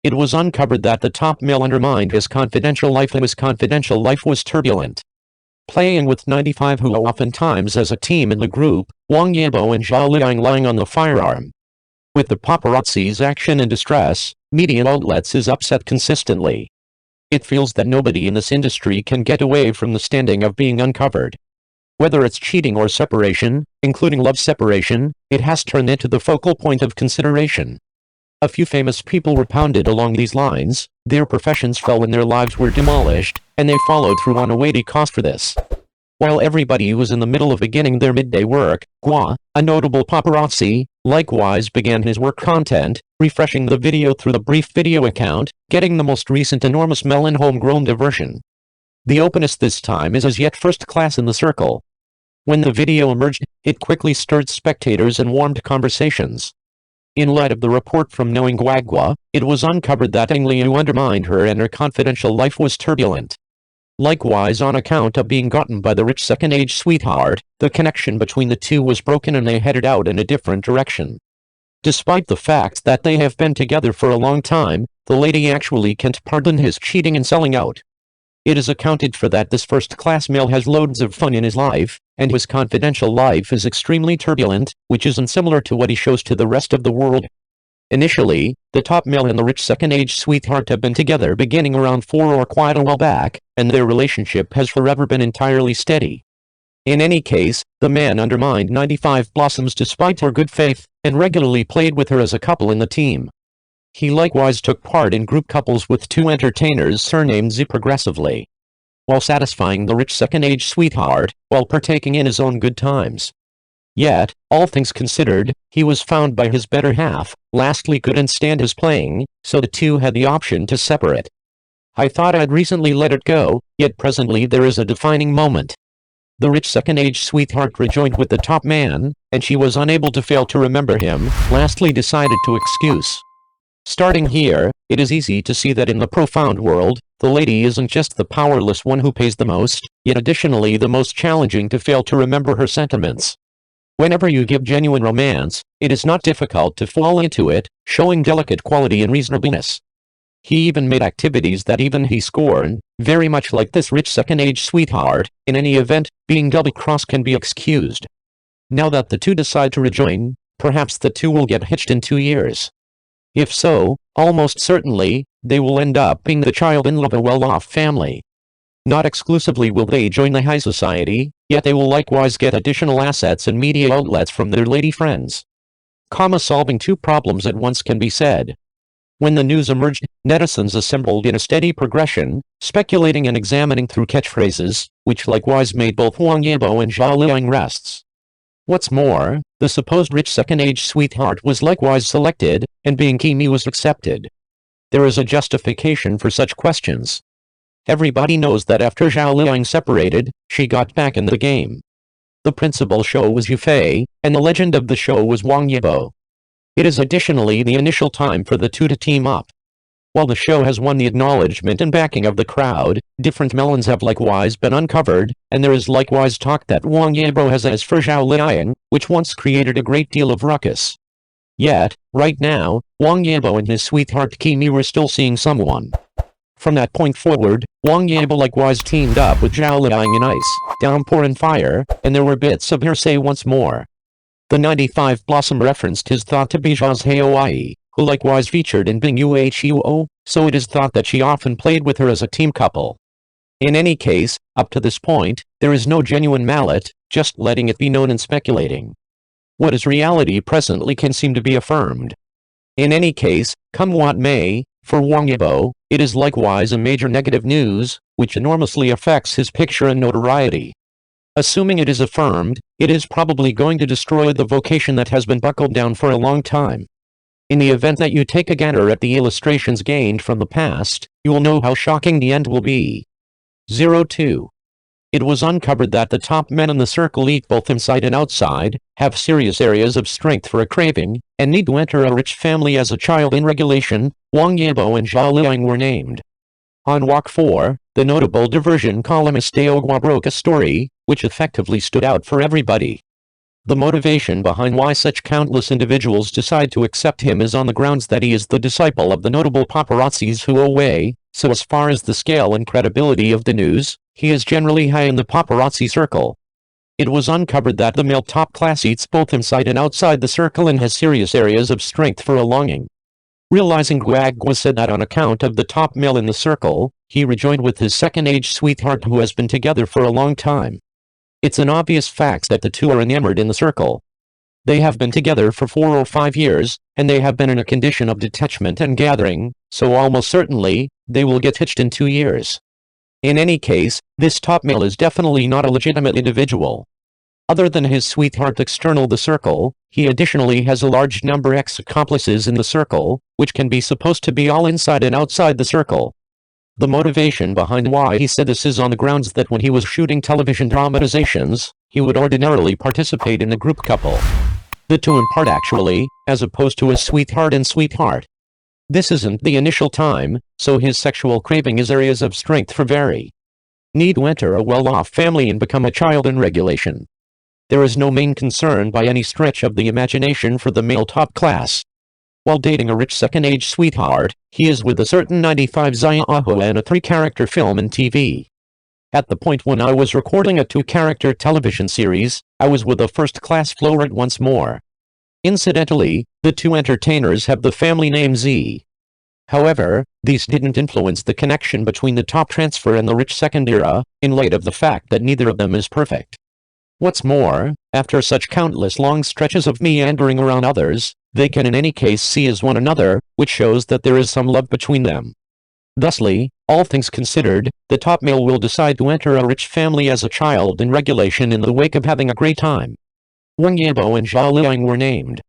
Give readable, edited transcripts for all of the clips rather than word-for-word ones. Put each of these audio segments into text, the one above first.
it was uncovered that the top male undermined his confidential life and his confidential life was turbulent. Playing with 95 who oftentimes as a team in the group, Wang Yibo and Zhao Liying lying on the firearm. With the paparazzi's action and distress, media outlets is upset consistently. It feels that nobody in this industry can get away from the standing of being uncovered. Whether it's cheating or separation, including love separation, it has turned into the focal point of consideration. A few famous people were pounded along these lines, their professions fell and their lives were demolished, and they followed through on a weighty cost for this. While everybody was in the middle of beginning their midday work, Gua, a notable paparazzi, likewise began his work content, refreshing the video through the brief video account, getting the most recent enormous melon homegrown diversion. The openness this time is as yet first class in the circle. When the video emerged, it quickly stirred spectators and warmed conversations. In light of the report from knowing Guagua, it was uncovered that Ang Liu undermined her and her confidential life was turbulent. Likewise, on account of being gotten by the rich second-age sweetheart, the connection between the two was broken and they headed out in a different direction. Despite the fact that they have been together for a long time, the lady actually can't pardon his cheating and selling out. It is accounted for that this first-class male has loads of fun in his life, and his confidential life is extremely turbulent, which isn't similar to what he shows to the rest of the world. Initially, the top male and the rich second-age sweetheart have been together beginning around 4 or quite a while back, and their relationship has forever been entirely steady. In any case, the man undermined 95 blossoms despite her good faith, and regularly played with her as a couple in the team. He likewise took part in group couples with 2 entertainers surnamed Z progressively, while satisfying the rich second-age sweetheart, while partaking in his own good times. Yet, all things considered, he was found by his better half, lastly couldn't stand his playing, so the two had the option to separate. I thought I'd recently let it go, yet presently there is a defining moment. The rich second-age sweetheart rejoined with the top man, and she was unable to fail to remember him, lastly decided to excuse. Starting here, it is easy to see that in the profound world, the lady isn't just the powerless one who pays the most, yet additionally the most challenging to fail to remember her sentiments. Whenever you give genuine romance, it is not difficult to fall into it, showing delicate quality and reasonableness. He even made activities that even he scorned, very much like this rich second-age sweetheart. In any event, being double-crossed can be excused. Now that the two decide to rejoin, perhaps the two will get hitched in 2 years. If so, almost certainly, they will end up being the child-in-law of a well-off family. Not exclusively will they join the high society, yet they will likewise get additional assets and media outlets from their lady friends. Solving 2 problems at once can be said. When the news emerged, netizens assembled in a steady progression, speculating and examining through catchphrases, which likewise made both Wang Yibo and Zhao Liying rests. What's more, the supposed rich second-age sweetheart was likewise selected, and being Kimi was accepted. There is a justification for such questions. Everybody knows that after Zhao Liying separated, she got back in the game. The principal show was Yufei, and the legend of the show was Wang Yibo. It is additionally the initial time for the two to team up. While the show has won the acknowledgement and backing of the crowd, different melons have likewise been uncovered, and there is likewise talk that Wang Yibo has as for Zhao Liying, which once created a great deal of ruckus. Yet, right now, Wang Yibo and his sweetheart Kimi were still seeing someone. From that point forward, Wang Yibo likewise teamed up with Zhao Liying in Ice, Downpour and Fire, and there were bits of hearsay once more. The 95 Blossom referenced is thought to be Zhao's Hawaii, who likewise featured in Bing Uhuo, so it is thought that she often played with her as a team couple. In any case, up to this point, there is no genuine mallet, just letting it be known and speculating. What is reality presently can seem to be affirmed. In any case, come what may, for Wang Yibo, it is likewise a major negative news, which enormously affects his picture and notoriety. Assuming it is affirmed, it is probably going to destroy the vocation that has been buckled down for a long time. In the event that you take a gander at the illustrations gained from the past, you will know how shocking the end will be. 02. It was uncovered that the top men in the circle eat both inside and outside, have serious areas of strength for a craving, and need to enter a rich family as a child in regulation. Wang Yibo and Zhao Liying were named. On Walk 4, the notable diversion columnist Daogua broke a story, which effectively stood out for everybody. The motivation behind why such countless individuals decide to accept him is on the grounds that he is the disciple of the notable paparazzis who away, so as far as the scale and credibility of the news, he is generally high in the paparazzi circle. It was uncovered that the male top class eats both inside and outside the circle and has serious areas of strength for a longing. Realizing Guagua said that on account of the top male in the circle, he rejoined with his second-age sweetheart who has been together for a long time. It's an obvious fact that the two are enamored in the circle. They have been together for 4 or 5 years, and they have been in a condition of detachment and gathering, so almost certainly, they will get hitched in 2 years. In any case, this top male is definitely not a legitimate individual. Other than his sweetheart external the circle, he additionally has a large number ex-accomplices in the circle, which can be supposed to be all inside and outside the circle. The motivation behind why he said this is on the grounds that when he was shooting television dramatizations, he would ordinarily participate in a group couple. The two in part actually, as opposed to a sweetheart and sweetheart. This isn't the initial time, so his sexual craving is areas of strength for very. Need to enter a well-off family and become a child in regulation. There is no main concern by any stretch of the imagination for the male top class. While dating a rich second-age sweetheart, he is with a certain 95 Zhao in a 3-character film and TV. At the point when I was recording a 2-character television series, I was with a first-class floret once more. Incidentally, the two entertainers have the family name Z. However, these didn't influence the connection between the top transfer and the rich second era, in light of the fact that neither of them is perfect. What's more, after such countless long stretches of meandering around others, they can in any case see as one another, which shows that there is some love between them. Thusly, all things considered, the top male will decide to enter a rich family as a child in regulation in the wake of having a great time. Wang Yibo and Zhao Liying were named.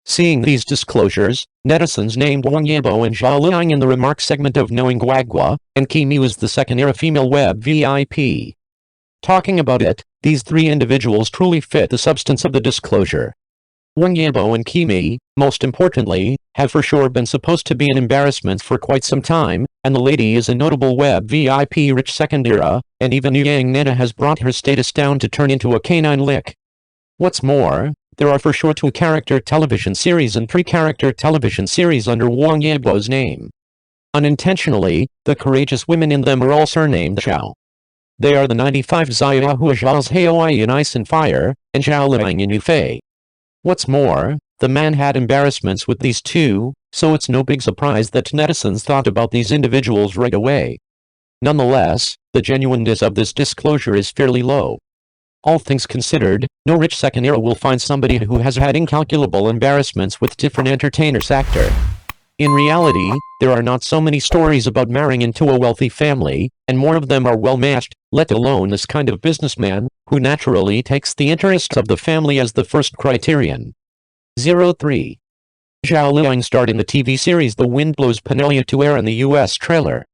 Seeing these disclosures, netizens named Wang Yibo and Zhao Liying in the remarks segment of Knowing Guagua, and Kimi was the second-era female web VIP. Talking about it, these 3 individuals truly fit the substance of the disclosure. Wang Yibo and Kimi, most importantly, have for sure been supposed to be an embarrassment for quite some time, and the lady is a notable web VIP rich second era, and even Yang Neta has brought her status down to turn into a canine lick. What's more, there are for sure 2-character television series and 3-character television series under Wang Yibo's name. Unintentionally, the courageous women in them are all surnamed Zhao. They are the 95 Zhao Zhao's Haoi in Ice and Fire, and Zhao Liying in Yufei. What's more, the man had embarrassments with these two, so it's no big surprise that netizens thought about these individuals right away. Nonetheless, the genuineness of this disclosure is fairly low. All things considered, no rich second era will find somebody who has had incalculable embarrassments with different entertainers actor. In reality, there are not so many stories about marrying into a wealthy family, and more of them are well-matched, let alone this kind of businessman, who naturally takes the interests of the family as the first criterion. 03. Zhao Liying starred in the TV series The Wind Blows Penelia to air in the US trailer.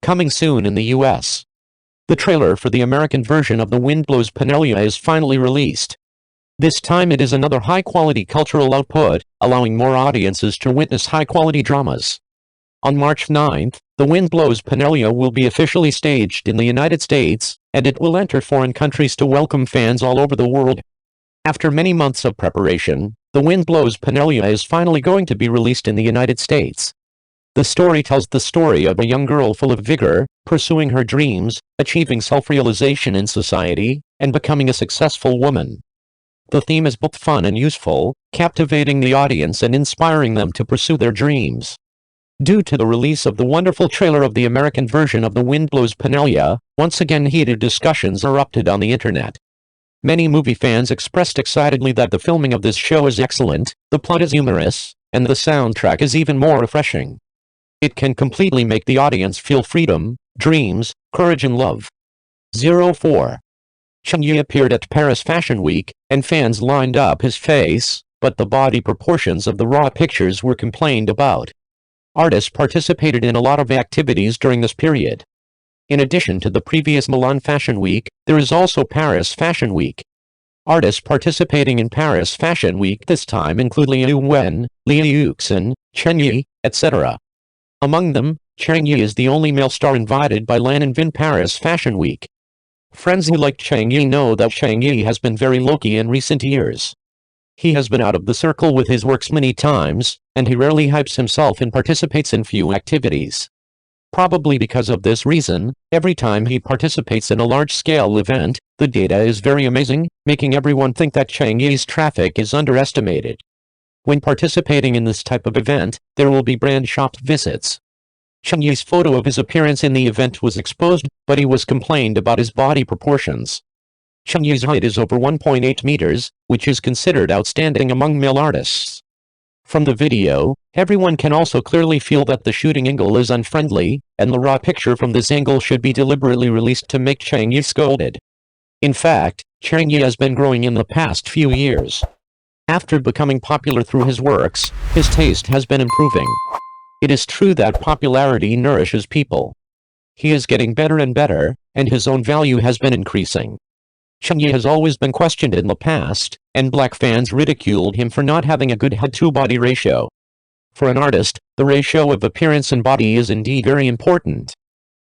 Coming soon in the US. The trailer for the American version of The Wind Blows Penelia is finally released. This time it is another high-quality cultural output, allowing more audiences to witness high-quality dramas. On March 9th, The Wind Blows Penelia will be officially staged in the United States, and it will enter foreign countries to welcome fans all over the world. After many months of preparation, The Wind Blows Penelia is finally going to be released in the United States. The story tells the story of a young girl full of vigor, pursuing her dreams, achieving self-realization in society, and becoming a successful woman. The theme is both fun and useful, captivating the audience and inspiring them to pursue their dreams. Due to the release of the wonderful trailer of the American version of The Wind Blows Penelia, once again heated discussions erupted on the internet. Many movie fans expressed excitedly that the filming of this show is excellent, the plot is humorous, and the soundtrack is even more refreshing. It can completely make the audience feel freedom, dreams, courage and love. 04. Cheng Yi appeared at Paris Fashion Week, and fans lined up his face, but the body proportions of the raw pictures were complained about. Artists participated in a lot of activities during this period. In addition to the previous Milan Fashion Week, there is also Paris Fashion Week. Artists participating in Paris Fashion Week this time include Liu Wen, Liu Yuxin, Cheng Yi, etc. Among them, Cheng Yi is the only male star invited by Lan and Vin Paris Fashion Week. Friends who like Chang Yi know that Chang Yi has been very low-key in recent years. He has been out of the circle with his works many times, and he rarely hypes himself and participates in few activities. Probably because of this reason, every time he participates in a large-scale event, the data is very amazing, making everyone think that Chang Yi's traffic is underestimated. When participating in this type of event, there will be brand shop visits. Chang Yi's photo of his appearance in the event was exposed, but he was complained about his body proportions. Chang Yi's height is over 1.8 meters, which is considered outstanding among male artists. From the video, everyone can also clearly feel that the shooting angle is unfriendly, and the raw picture from this angle should be deliberately released to make Chang Yi scolded. In fact, Chang Yi has been growing in the past few years. After becoming popular through his works, his taste has been improving. It is true that popularity nourishes people. He is getting better and better, and his own value has been increasing. Chang Yi has always been questioned in the past, and black fans ridiculed him for not having a good head-to-body ratio. For an artist, the ratio of appearance and body is indeed very important.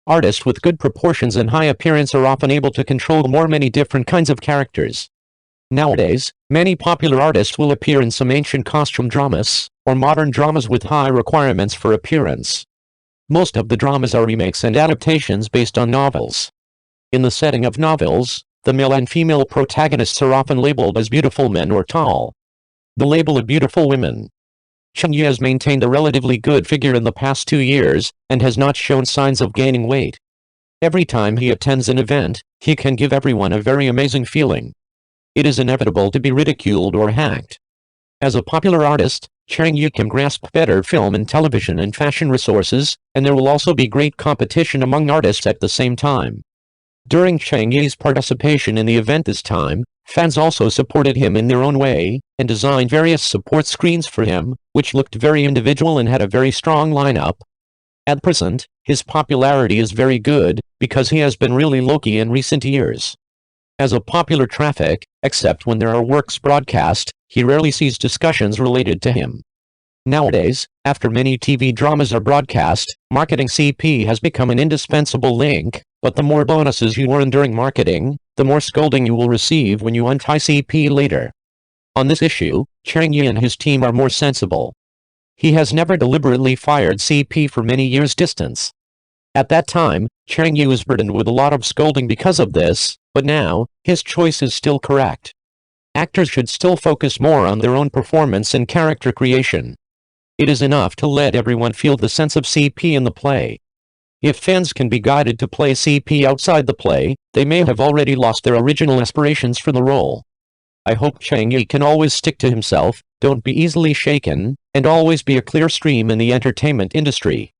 Artists with good proportions and high appearance are often able to control many different kinds of characters. Nowadays, many popular artists will appear in some ancient costume dramas, or modern dramas with high requirements for appearance. Most of the dramas are remakes and adaptations based on novels. In the setting of novels, the male and female protagonists are often labeled as beautiful men or tall. The label of beautiful women. Chang Yi has maintained a relatively good figure in the past 2 years, and has not shown signs of gaining weight. Every time he attends an event, he can give everyone a very amazing feeling. It is inevitable to be ridiculed or hacked. As a popular artist, Chang Yi can grasp better film and television and fashion resources, and there will also be great competition among artists at the same time. During Chang Yi's participation in the event this time, fans also supported him in their own way, and designed various support screens for him, which looked very individual and had a very strong lineup. At present, his popularity is very good, because he has been really low-key in recent years. As a popular traffic, except when there are works broadcast, he rarely sees discussions related to him. Nowadays, after many TV dramas are broadcast, marketing CP has become an indispensable link, but the more bonuses you earn during marketing, the more scolding you will receive when you untie CP later. On this issue, Chang Yi and his team are more sensible. He has never deliberately fired CP for many years' distance. At that time, Chang Yi was burdened with a lot of scolding because of this, but now, his choice is still correct. Actors should still focus more on their own performance and character creation. It is enough to let everyone feel the sense of CP in the play. If fans can be guided to play CP outside the play, they may have already lost their original aspirations for the role. I hope Chang Yi can always stick to himself, don't be easily shaken, and always be a clear stream in the entertainment industry.